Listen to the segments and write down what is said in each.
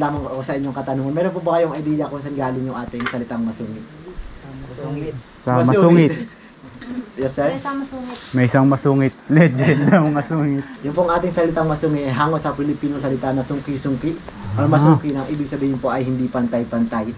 lamang ako sa inyong katanungan. Meron po ba kayong idea kung saan galing yung ating salitang masungit? Sa masungit. Yes, sir? Sa masungit. May isang masungit. Legend ng masungit. Yung pong ating salitang masungit ay hango sa Pilipino salita na sungki-sungki. Or masungki na ibig sabihin po ay hindi pantay-pantay.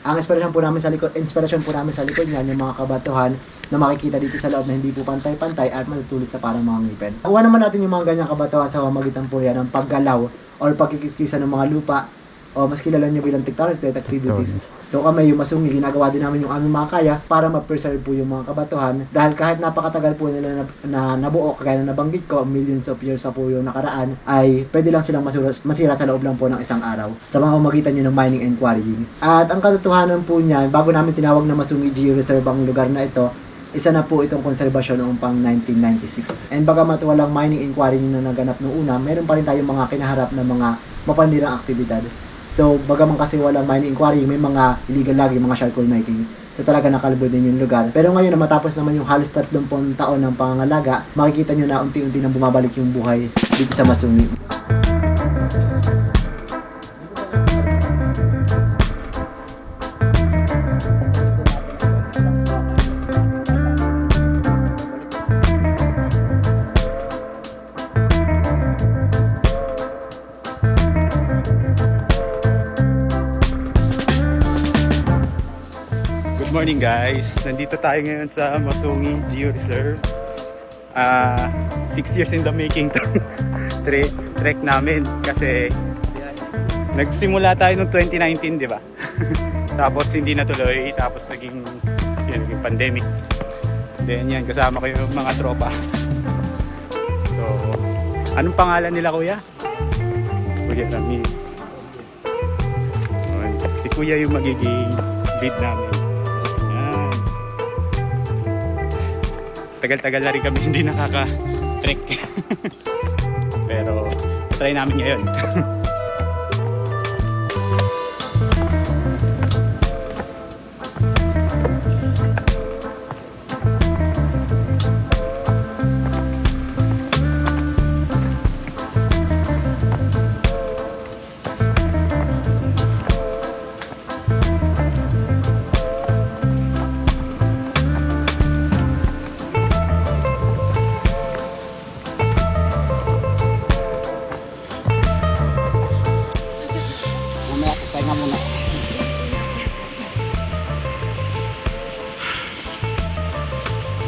Ang inspirasyon po namin sa likod niyan, yung mga kabatuhan na makikita dito sa loob na hindi po pantay-pantay at matutulis na parang mga ngipin. Kuha naman natin yung mga ganyang kabatuhan sa pamamagitan po yan ng paggalaw or pagkikiskisa ng mga lupa o mas kilala nyo bilang tectonic plate activities. So kami yung masungi, ginagawa din namin yung aming mga kaya para ma-preserve po yung mga kabatuhan dahil kahit napakatagal po nila na nabuo, kagaya na nabanggit ko, millions of years pa po yung nakaraan, ay pwede lang silang masira sa loob lang po ng isang araw sa mga umagitan nyo ng mining and quarrying. At ang katotohanan po niyan, bago namin tinawag na Masungi Geo Reserve ang lugar na ito, isa na po itong konserbasyon noong pang 1996. And bagamat walang mining and quarrying na naganap noong una, meron pa rin tayong mga kinaharap na mga mapandirang aktibidad. So, bagaman kasi walang mining and quarrying, may mga illegal lagi, mga charcoal making. So, talaga nakalubod din yung lugar. Pero ngayon na matapos naman yung halos 30 taon ng pangangalaga, makikita nyo na unti-unti nang bumabalik yung buhay dito sa Masungi. Good morning guys. Nandito tayo ngayon sa Masungi Geo Reserve. 6 years in the making to. Trek namin kasi nagsimula tayo noong 2019, di ba? Tapos hindi natuloy, tapos naging pandemic. Then yan, kasama ko yung mga tropa. So, anong pangalan nila kuya? Kuya Rami. Si kuya yung magiging lead namin. Tagal-tagal na rin kami hindi nakaka-trek. Pero try namin ngayon.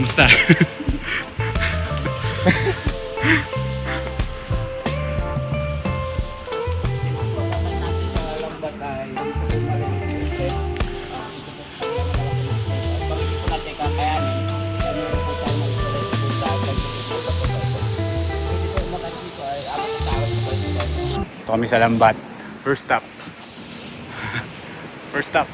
Musta? Ito kami sa Lambat. First stop. First stop.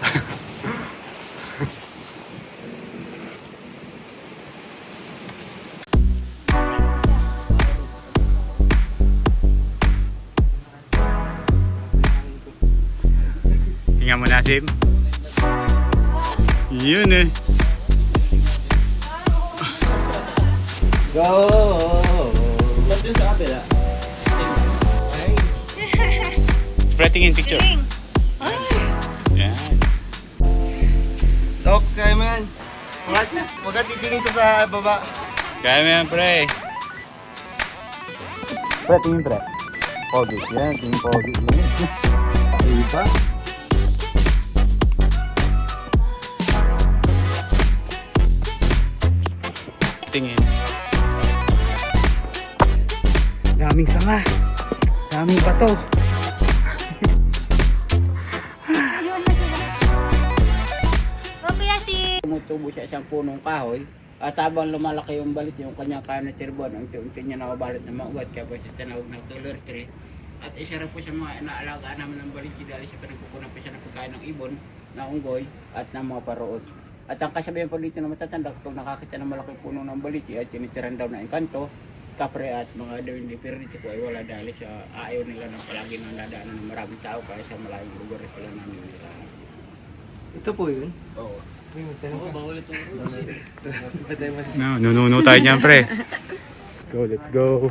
Tingnan mo na, Sim. Yun eh. Go! Ba't yun sa kabila? Pre, tingin picture. Yan. Dok, kaya mo yan. Huwag ka titingin siya sa baba. Kaya mo yan, pre. Pre, tingin pre. Pogi. Yan, tingin pogi. Iba? Tingin. Daming sanga. Daming bato. Ayun na sila. Go, Kuya Si! Tumutubo siya isang punong kahoy at habang lumalaki yung balit yung kanyang kanan na tirbon, unti-unti niya nakabalit ng mga ugat, kaya po siya tinawag ng tuller tree. At isa rin po siya mga inaalagaan namin ng balit dahil siya pinagkukunan po siya ng pagkain ng ibon, ng unggoy at ng mga parood. At ang kasabihan po dito na matatanda, kapag nakakita ng malaking puno ng baliti at tinitiran daw na engkanto, kapre at mga dawin ni Piriniti po ay wala dahil siya ayaw nila ng palagi ng dadaanan ng maraming tao kaya sa malayong lugar sila namin nila. Ito po yun? Oo. Nununo tayo niyan, pre. Let's go.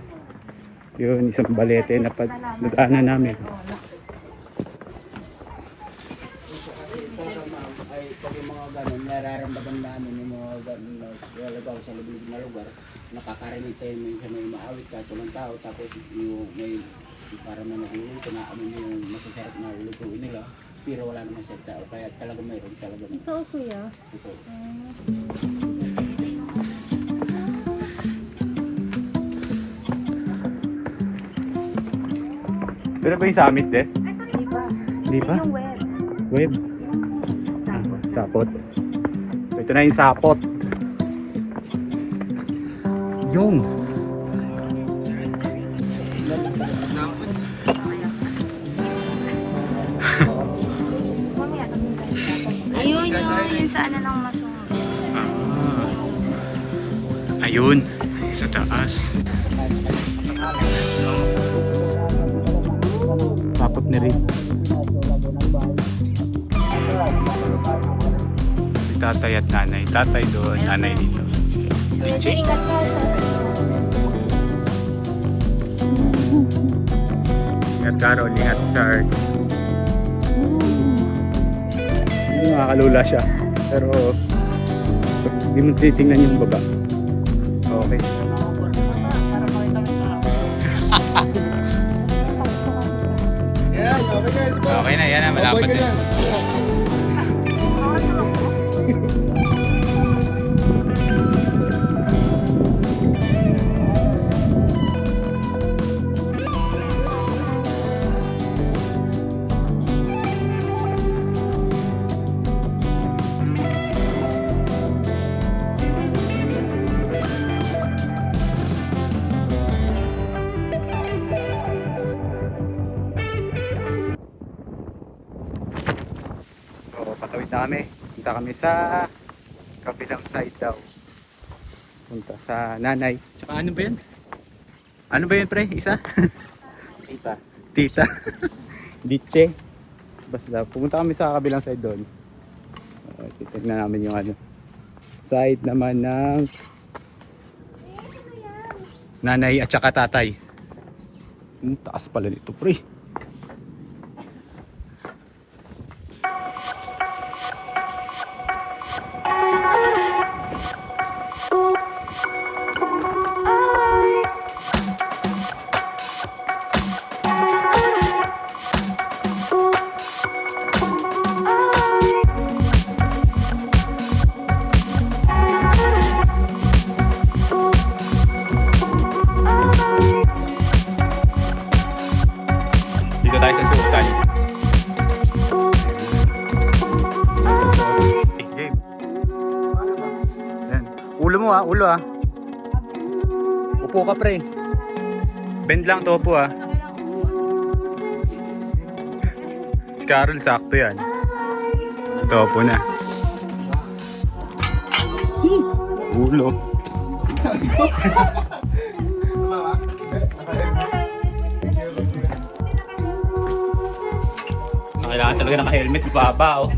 Yun, isang balete na nadaanan namin. pag yung mga ganun, nararamdaman namin yung mga ganun na lalagaw sa liblib na lugar, nakakarinig tayo minsan may maawit sa tulang tao, tapos yung may para na nagluluto na amin yung masasarap na lutuin nila, pero wala naman sa tao, kaya talaga mayroon talaga. Ikaw, kuya. Ito. Pero ba yung summit desk? Di ba? Di ba? Yung web. Web. Sapot. So, ito na yung sapot. Yung. Mamaya kami ayun yung sa ano ng masung. Ayun. Sa taas. Sapot ni rin. Si tatay at nanay. Tatay doon, nanay dito. Medyo ingat ka. Ingat Carol, ingat Chard. Hindi makakalula siya. Pero pag di mo titingnan yung baba. Okay. Yan, okay guys. Okay na, yan na. Malapit na. So, patawid na kami. Punta kami sa kabilang side daw. Punta sa nanay. Tsaka ano ba yun? Ano ba yun, pre? Isa? Tita. Tita. Ditche. Basta, pumunta kami sa kabilang side doon. Titignan namin yung ano. Side naman ng nanay at saka tatay. Taas pala nito, pre. Dito tayo sa Sultan. Game. Yan. Ulo mo ulo Upo ka pre. Bend lang to upo Si Carol sakto yan. Topo na. Ulo. Kailangan talaga naka-helmet, baba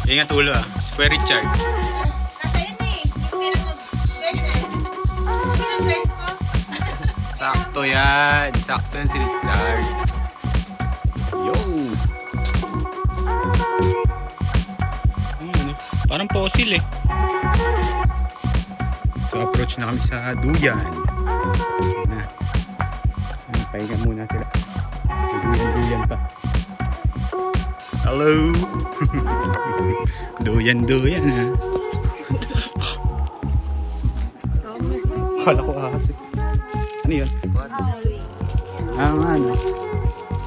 Ingat ulo Square Richard. Nasa yun eh. Yung pinag-girlfriend ko. Sakto yan. Sakto yan si Richard. Yo! Parang fossil So approach na kami sa Duyan. Na. Pahinga muna sila. Duyan pa. Hello! Duyan Kala ko ahas Ano yun? Ano?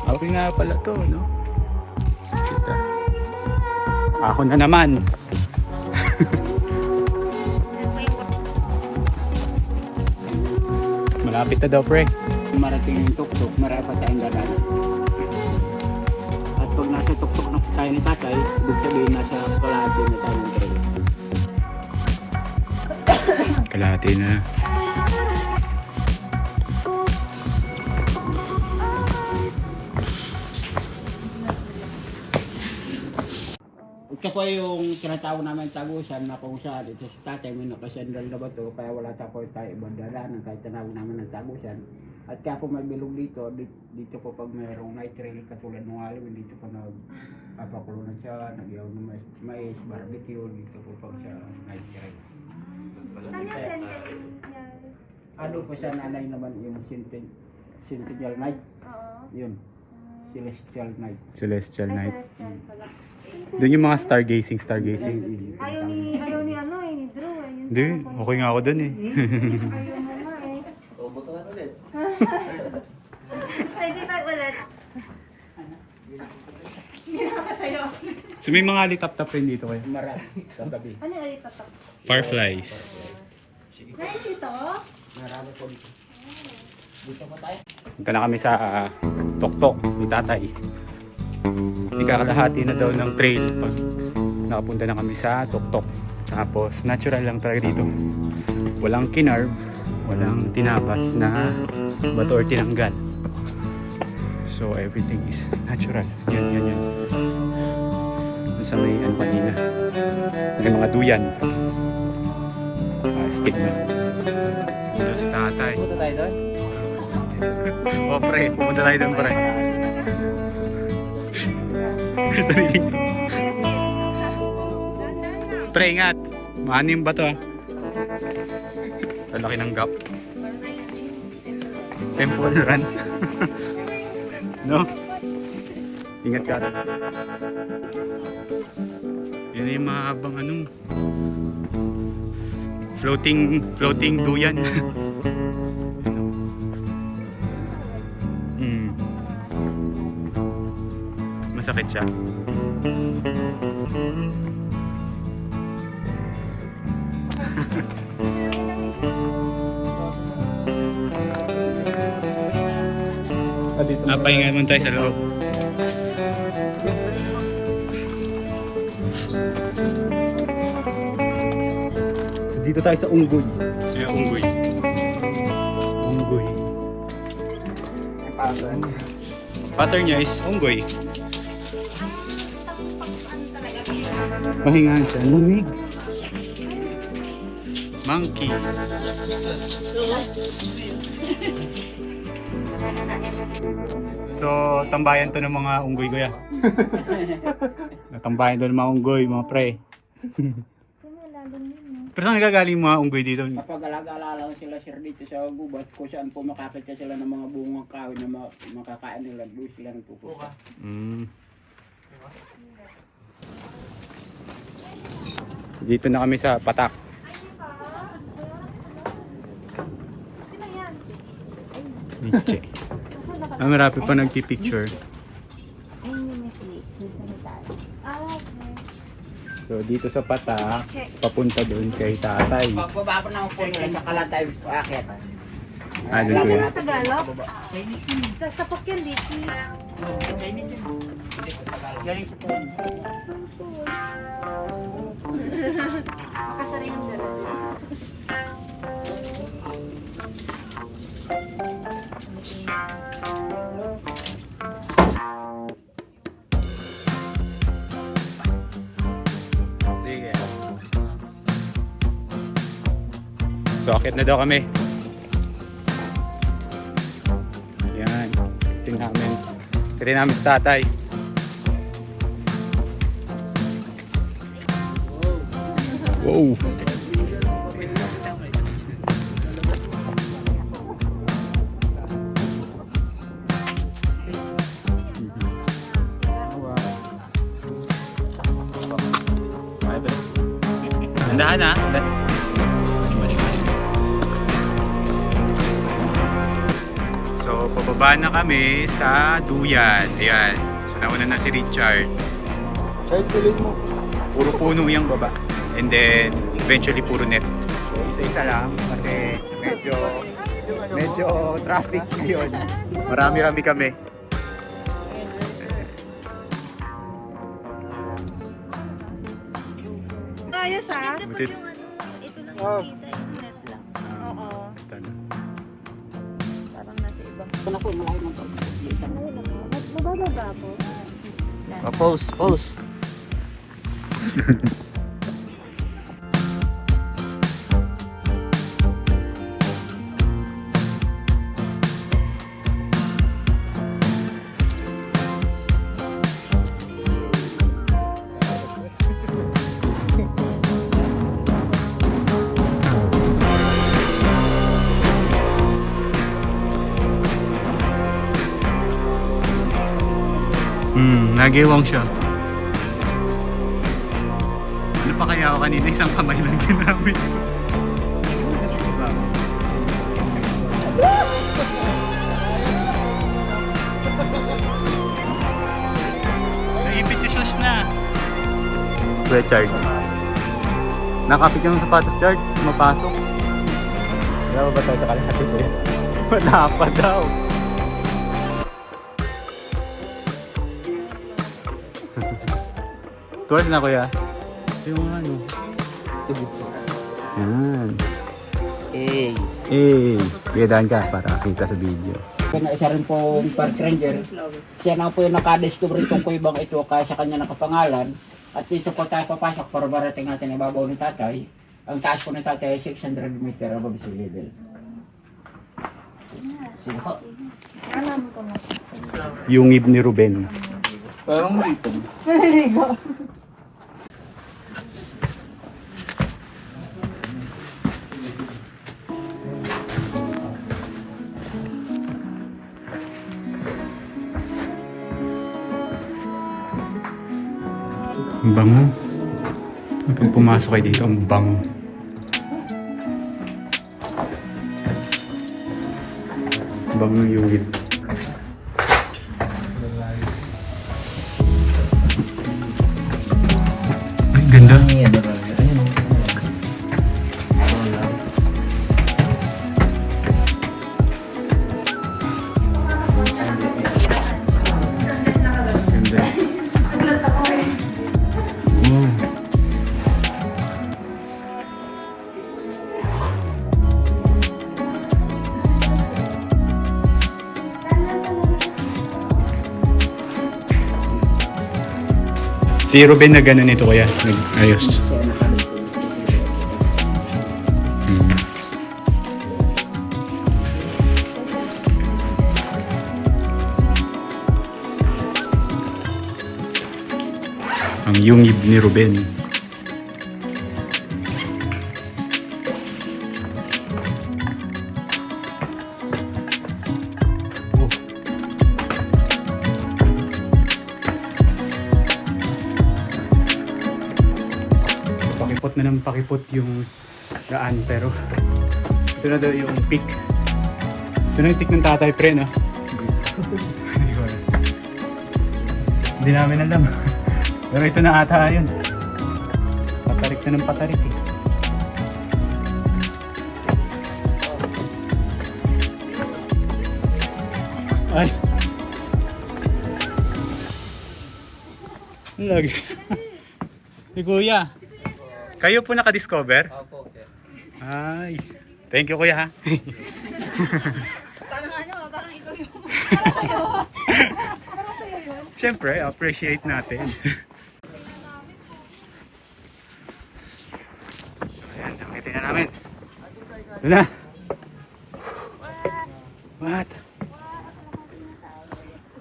Okay nga pala to, no? Kita. Ako na naman. Malapit na daw, pre. Marating yung tuktok, marami pa tayong dadaan. At pag nasa tuktok na tayo ni tatay, ibig sabihin nasa kalahati na tayo ng trail. Kalahati na. Ito po yung tinatawag namin tagusan na kung saan ito si tatay may nakasandal na ba ito kaya wala tayo ibang dadaanan kahit tinawag namin ng tagusan. At kaya po may bilog dito, dito po pag mayroong night trail katulad ng Halloween, dito po nagpapakulo na siya, nagyaw ng mais, barbecue, dito po pag sa night trail. Saan yung Centennial? Ano po siya nanay naman yung Centennial Night, Oo. yun, Celestial Night. Celestial Ay, night. Celestial pala. Doon yung mga stargazing. Ayaw ni ano eh, ni Drew eh. Yun Hindi, sana okay nga ako doon eh. ayaw mo nga eh. Butuhan ulit. 25 ulit. Hindi nakakatayo. So may mga alitap-tap rin dito kayo. Marami sa gabi. Ano yung ulit tatak? Fireflies. Nice ito? Marami po dito. Dito po tayo. Punta na kami sa Toktok ni Tatay. Ikakalahati na daw ng trail pag nakapunta na kami sa Toktok. Tapos natural lang talaga dito. Walang kinarve, walang tinabas na bato or tinanggal. So everything is natural. Yan. Doon sa may ano kanina. May mga duyan. Stigma. Dito si Tatay. Punta tayo doon. O pre, pumunta tayo doon pre. Sarili. Pre, ingat. Maano yung bato ah. Ang laki ng gap. Temple run. No? Ingat ka. Yan yung mahabang ano. Floating duyan. Masakit siya. Napahinga naman tayo sa loob. So, dito tayo sa Unggoy. Unggoy. Pattern niya is unggoy. Pahingahan siya. Lamig. Monkey. So, tambayan to ng mga unggoy ko ya. Tambayan to ng mga unggoy, mga pre. Pero saan nagagaling yung mga unggoy dito? Kapag alaga-alala sila sir dito sa gubat, kung saan po makakita sila ng mga bungang kahoy na makakain nila, doon sila nagpupunta. Dito na kami sa Patak. Sino yan? Nietzsche. Marami pa nagpipicture. Ayun yung may snake. Yung sanitary. Okay. So dito sa Patak, papunta doon kay Tatay. Pagbaba po ng po nila sa Kalatay sa akin. Doon ko Ano yun. na Tagalog? Sa Pokyan, Lichi. Chinese yun. Galing sa phone. Makasari ng dalawa. Sige. So akit na daw kami. Yan. Tingnan namin sa Tatay. Wow. Andahan ha. So, pababa na kami sa Duyan. Ayan. So, nauna na si Richard. Kahit pilit mo. Puro puno yung baba. And then, eventually puro net. So, isa-isa lang kasi medyo traffic ngayon. Marami-rami kami. Ayos ah. Butit. Ito lang yung kita, yung net lang. Oo. Ito na. Parang nasa ibang. Ito na po, malayo ng tao. Mabababa po. Post. Nagiwang siya. Ano pa kaya ako kanina? Isang kamay lang ginamit ko. Naipit yung shoes na. Square Chard. Nakapit yung sapatos, Chard. Mapasok. Wala ba tayo sa kalahati ko yan? Wala pa daw. Tours na kuya. Yung ano. Yan. Eh. Biyadaan ka para kita sa video. Kaya isa rin pong park ranger. Siya na po yung nakadiscover itong kuibang ito kaya sa kanya nakapangalan. At dito po tayo papasok para barating natin ibabaw ni tatay. Ang taas po ni tatay ay 600 meter above sea level. Sige po. Alam ko na. Yung ib ni Ruben. Parang rito. Ang bango. Pag pumasok kayo dito, ang bango. Ang bango yung ib. Ay, ganda. Ganda. Wow. Si Ruben na gano'n ito kaya, ayos. Siya nakadiscover. Ang yungib ni Ruben. Oh. Pakipot na ng pakipot yung daan pero ito na daw yung peak. Ito na yung peak ng tatay pre, no? Hindi ko alam. Hindi namin alam. Pero ito na ata yun. Patarik na ng patarik eh. Ay! Ang lagi. Si Kuya. Kayo po nakadiscover? Opo, sir. Ay. Thank you Kuya ha. Parang ano, parang ikaw yung... Siyempre, appreciate natin. So ayan, nakitin na namin. Ito na. What?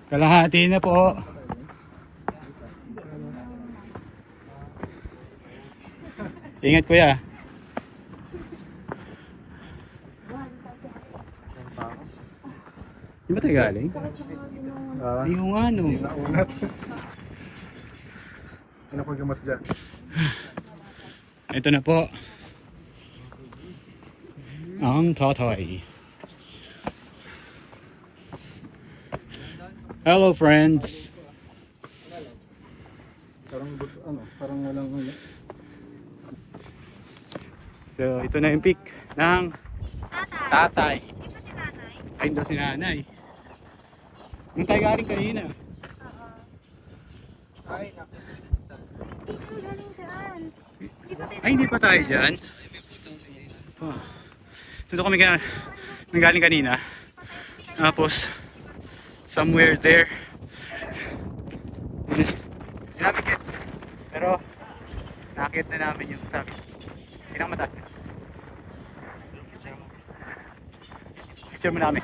Kalahati na po. Ingat kuya. Di ba tayo galing? Yung ano. Naunat. Ano ko gamat dyan? Ito na po. Ang tatay. Hello friends. Parang ano, parang walang ano. So ito na yung peak ng tatay. Ito si nanay. Ay, ito si nanay. Yung tayo galing kanina. Ay, naku. Ito galing saan? Ay, hindi pa tayo dyan. Oh. So ito kami nanggaling kanina. Tapos, somewhere there. Sinabi kids. Pero, nakakit na namin yung sabi. Pinakamataas. Picture mo namin.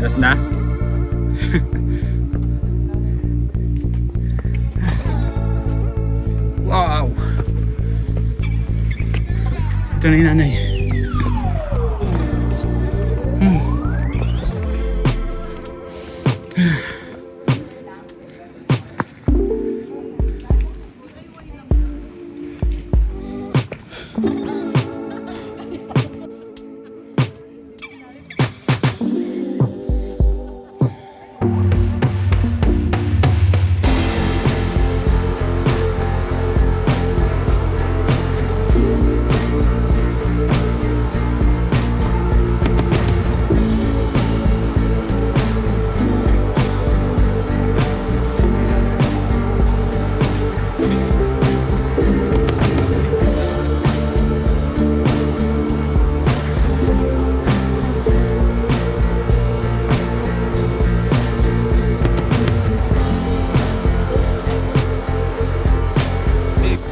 Tapos na. Wow. Ito na yung nanay.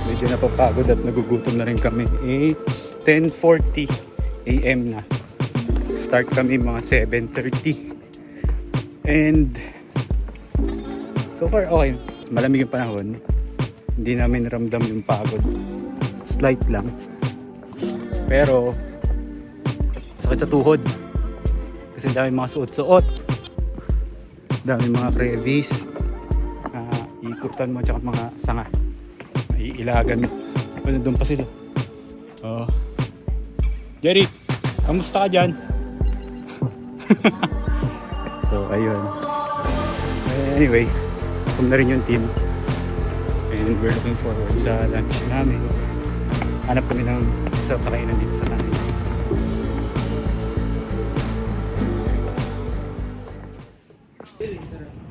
Medyo napapagod at nagugutom na rin kami. It's 10:40 AM na. Start kami mga 7:30. And so far okay. Malamig yung panahon. Hindi namin ramdam yung pagod. Slight lang. Pero sakit sa tuhod. Kasi dami mga suot-suot. Dami mga crevice. Ikutan mo tsaka mga sanga. Iilagan mo. Ano doon pa sila? Oh. Jerry, kamusta ka dyan? So, ayun. Anyway, kung na rin yung team. And we're looking forward sa lunch namin. Hanap kami ng isang pakainan dito sa namin.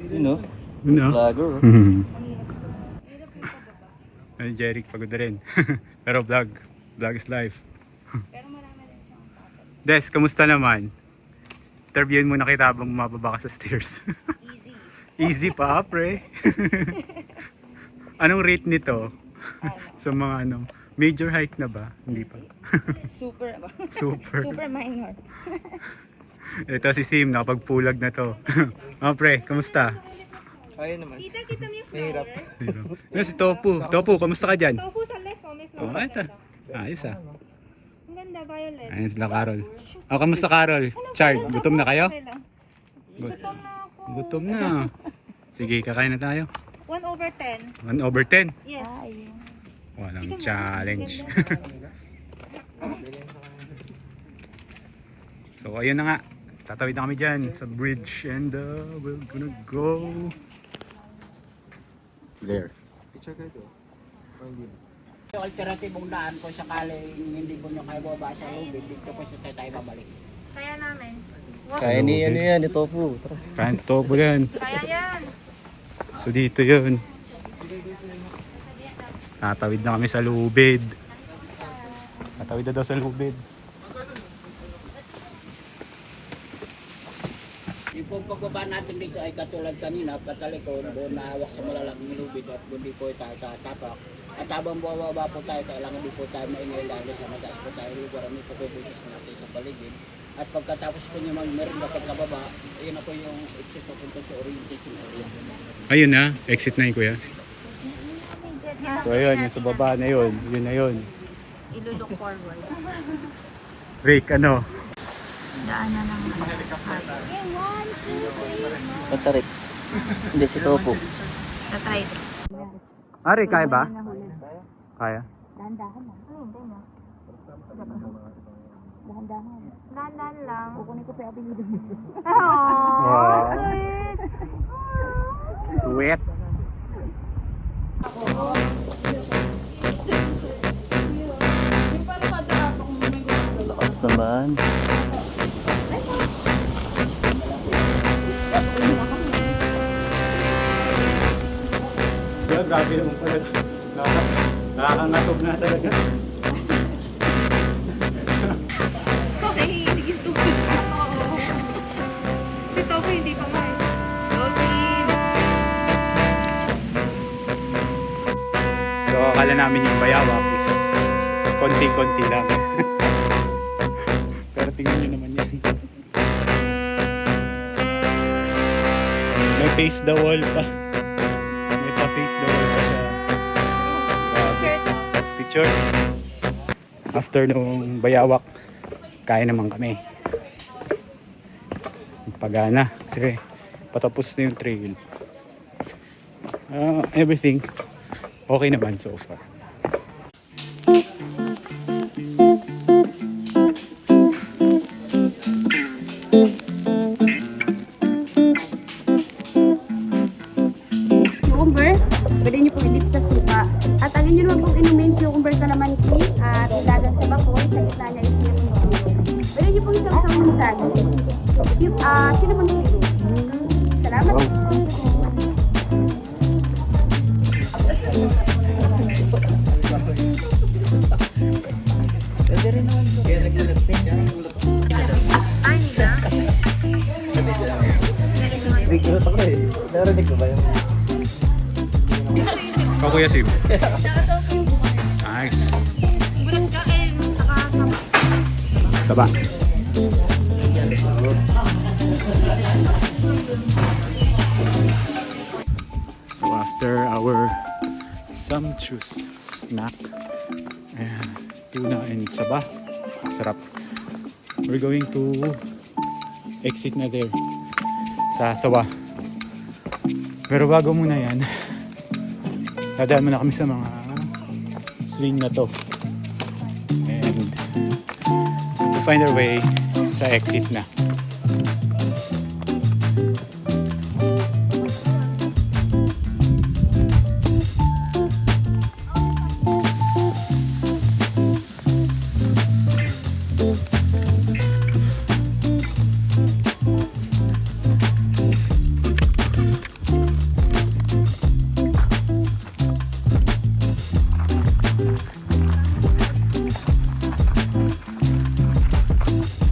You know? No? Vlogger. Ay, Jeric, pagod na rin. Pero vlog is life. Pero marami rin siyang tapos. Des, kamusta naman? Interviewin mo na kita habang mababa ka sa stairs. Easy. Easy pa, pre. Anong rate nito? Sa mga major hike na ba? Hindi pa. Super ba? Super. Super minor. Ito si Sim, nakapagpulag na to. Pre, kamusta? Kaya naman. Kita mo yung Mahirap. Yan si Topu. Topu, kamusta ka dyan? Tofu sa left, may Oh, ito. Ayos ah. Ang ganda, violet. Ayun sila, Carol. Oh, kamusta Carol? Chard, gutom na kayo? Okay lang. Gut- Gutom na ako. Gutom na. Sige, kakain na tayo. 1/10. 1/10. Yes. Walang Tingnan mo, challenge. ganda. So, ayun na nga. Tatawid na kami dyan sa bridge and we're gonna go there. Picture kayo to. Yung alternatibong daan kung sakaling hindi po nyo kayo baba sa lubid, dito po sa tayo babalik. Kaya namin. Kaya ni ano yan, ni Tofu. Kain Topu yan. Kaya yan. So, dito yun. Tatawid na kami sa lubid. Tatawid na daw sa lubid. Yung pong pagbaba natin dito ay katulad kanina, patalikod, doon nahawak sa malalaking lubid at hindi po tayo tatapak. At habang bababa po tayo, kailangan din po tayo maingay lalo sa mataas po tayo lugar. May pagbubukas natin sa paligid. At pagkatapos po nyo meron na pagkababa, yun na po yung exit papunta sa orientation area. Ayun na, exit na yun kuya. So ayun, yung sa baba na yun, yun na yun. Ilulok forward. Rick, ano? Daanan ng Patarik. Hindi si Tofu. na-try. Ari, kaya ba? Kaya? Dahan-dahan na. Ay, hindi na. Dahan-dahan. Dahan-dahan lang. Kukunin ko pa yung apelido mo. Wow. Sweet. Sweet. Lakas naman. Yeah, grabe naman pala. Nakakangatog na talaga. Nahihilig yung tubig. Si Tofu hindi pa mais. Rosin. So, akala namin yung bayawak is konti-konti lang. Pero tingnan nyo naman yan. May face the wall pa. May pa face the wall pa siya. Grabe. Picture? after nung bayawak, kaya naman kami. Pagana kasi patapos na yung trail. Everything okay naman so far. Cucumber, pwede nyo pong i-dip sa suka. At ang inyo naman pong inumin, cucumber calamansi at ilagan sa bakoy, sa gitna niya is yung pwede nyo pong isang minsan. Cinnamon syrup. Salamat. Ay, nila. Narinig ko ba yung... Ikaw Kuya Sim. Nice. Bulan ka eh, Saba. saka So after our sumptuous snack and tuna and saba, sarap. We're going to exit na there sa sawa. Pero bago muna yan, dadaan muna kami sa mga swing na to and to find our way sa exit na.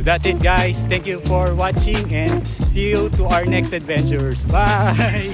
That's it guys. Thank you for watching and see you to our next adventures. Bye!